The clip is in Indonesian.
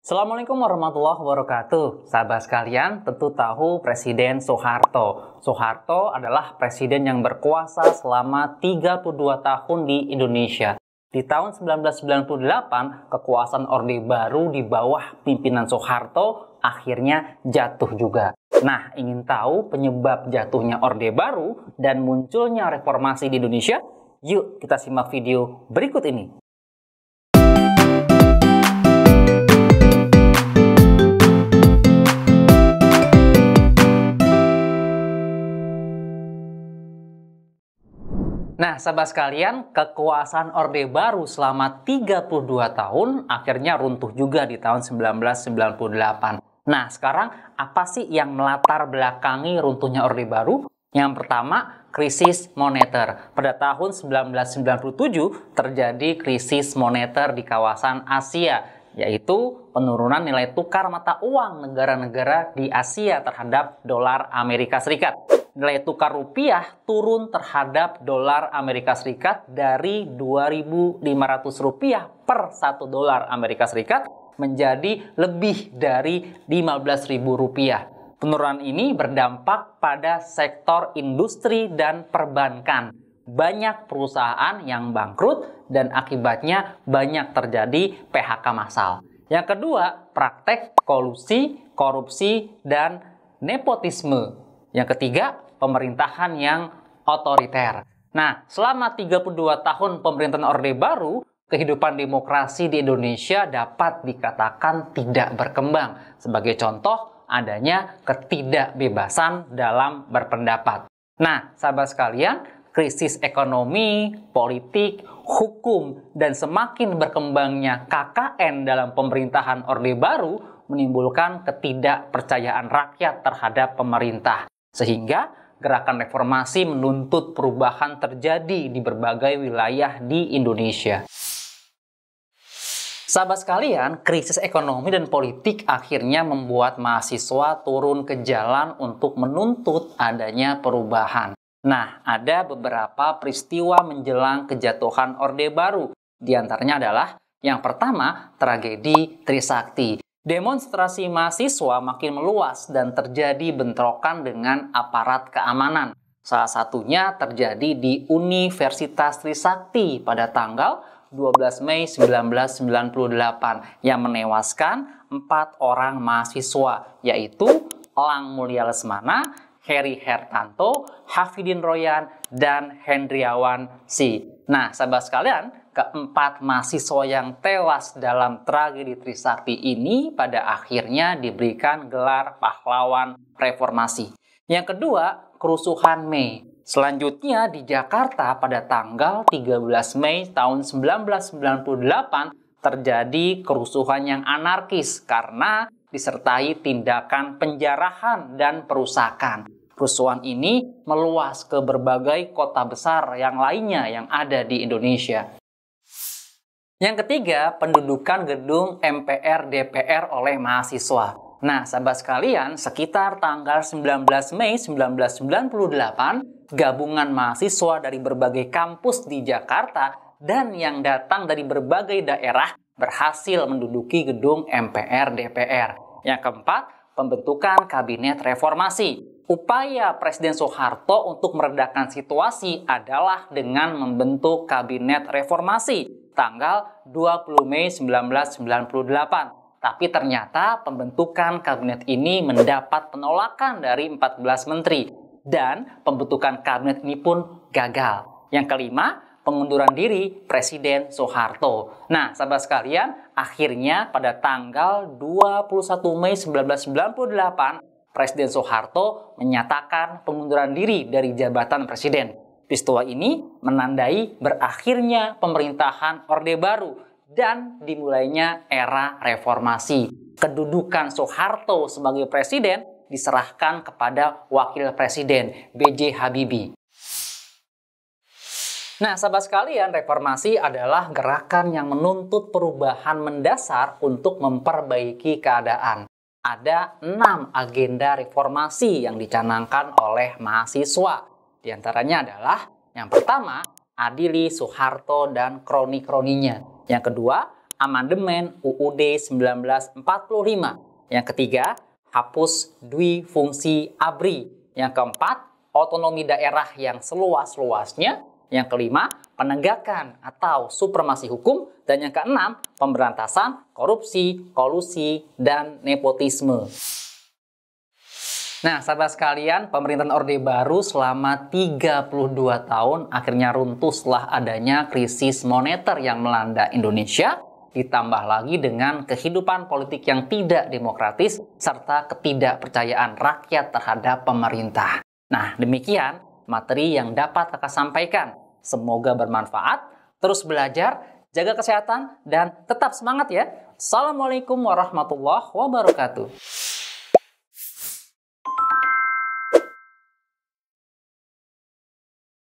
Assalamualaikum warahmatullahi wabarakatuh. Sahabat sekalian, tentu tahu Presiden Soeharto. Soeharto adalah presiden yang berkuasa selama 32 tahun di Indonesia. Di tahun 1998, kekuasaan Orde Baru di bawah pimpinan Soeharto akhirnya jatuh juga. Nah, ingin tahu penyebab jatuhnya Orde Baru dan munculnya reformasi di Indonesia? Yuk kita simak video berikut ini. Nah, sahabat sekalian, kekuasaan Orde Baru selama 32 tahun akhirnya runtuh juga di tahun 1998. Nah, sekarang apa sih yang melatar belakangi runtuhnya Orde Baru? Yang pertama, krisis moneter. Pada tahun 1997 terjadi krisis moneter di kawasan Asia, yaitu penurunan nilai tukar mata uang negara-negara di Asia terhadap dolar Amerika Serikat. Nilai tukar rupiah turun terhadap dolar Amerika Serikat dari 2.500 rupiah per 1 dolar Amerika Serikat menjadi lebih dari 15.000 rupiah. Penurunan ini berdampak pada sektor industri dan perbankan. Banyak perusahaan yang bangkrut dan akibatnya banyak terjadi PHK massal. Yang kedua, praktek kolusi, korupsi, dan nepotisme. Yang ketiga, pemerintahan yang otoriter. Nah, selama 32 tahun pemerintahan Orde Baru, kehidupan demokrasi di Indonesia dapat dikatakan tidak berkembang. Sebagai contoh, adanya ketidakbebasan dalam berpendapat. Nah, sahabat sekalian, krisis ekonomi, politik, hukum, dan semakin berkembangnya KKN dalam pemerintahan Orde Baru menimbulkan ketidakpercayaan rakyat terhadap pemerintah. Sehingga gerakan reformasi menuntut perubahan terjadi di berbagai wilayah di Indonesia. Sahabat sekalian, krisis ekonomi dan politik akhirnya membuat mahasiswa turun ke jalan untuk menuntut adanya perubahan. Nah, ada beberapa peristiwa menjelang kejatuhan Orde Baru. Di antaranya adalah yang pertama, tragedi Trisakti. Demonstrasi mahasiswa makin meluas dan terjadi bentrokan dengan aparat keamanan. Salah satunya terjadi di Universitas Trisakti pada tanggal 12 Mei 1998 yang menewaskan 4 orang mahasiswa, yaitu Elang Mulia Lesmana, Heri Hertanto, Hafidin Royan, dan Hendriawan Si. Nah, sahabat sekalian, keempat mahasiswa yang tewas dalam tragedi Trisakti ini pada akhirnya diberikan gelar pahlawan reformasi. Yang kedua, kerusuhan Mei. Selanjutnya di Jakarta pada tanggal 13 Mei tahun 1998 terjadi kerusuhan yang anarkis karena disertai tindakan penjarahan dan perusakan. Kerusuhan ini meluas ke berbagai kota besar yang lainnya yang ada di Indonesia. Yang ketiga, pendudukan gedung MPR DPR oleh mahasiswa. Nah, sahabat sekalian, sekitar tanggal 19 Mei 1998, gabungan mahasiswa dari berbagai kampus di Jakarta dan yang datang dari berbagai daerah berhasil menduduki gedung MPR DPR. Yang keempat, pembentukan Kabinet Reformasi. Upaya Presiden Soeharto untuk meredakan situasi adalah dengan membentuk Kabinet Reformasi tanggal 20 Mei 1998. Tapi ternyata pembentukan kabinet ini mendapat penolakan dari 14 menteri dan pembentukan kabinet ini pun gagal. Yang kelima, pengunduran diri Presiden Soeharto. Nah, sahabat sekalian, akhirnya pada tanggal 21 Mei 1998, Presiden Soeharto menyatakan pengunduran diri dari jabatan presiden. Peristiwa ini menandai berakhirnya pemerintahan Orde Baru dan dimulainya era reformasi. Kedudukan Soeharto sebagai presiden diserahkan kepada wakil presiden B.J. Habibie. Nah, sahabat sekalian, reformasi adalah gerakan yang menuntut perubahan mendasar untuk memperbaiki keadaan. Ada 6 agenda reformasi yang dicanangkan oleh mahasiswa. Di antaranya adalah yang pertama, adili Soeharto dan kroni-kroninya. Yang kedua, amandemen UUD 1945. Yang ketiga, hapus dwifungsi ABRI. Yang keempat, otonomi daerah yang seluas-luasnya. Yang kelima, penegakan atau supremasi hukum. Dan yang keenam, pemberantasan korupsi, kolusi, dan nepotisme. Nah, sahabat sekalian, pemerintahan Orde Baru selama 32 tahun akhirnya runtuh setelah adanya krisis moneter yang melanda Indonesia, ditambah lagi dengan kehidupan politik yang tidak demokratis serta ketidakpercayaan rakyat terhadap pemerintah. Nah, demikian materi yang dapat kakak sampaikan. Semoga bermanfaat, terus belajar, jaga kesehatan, dan tetap semangat ya. Assalamualaikum warahmatullahi wabarakatuh.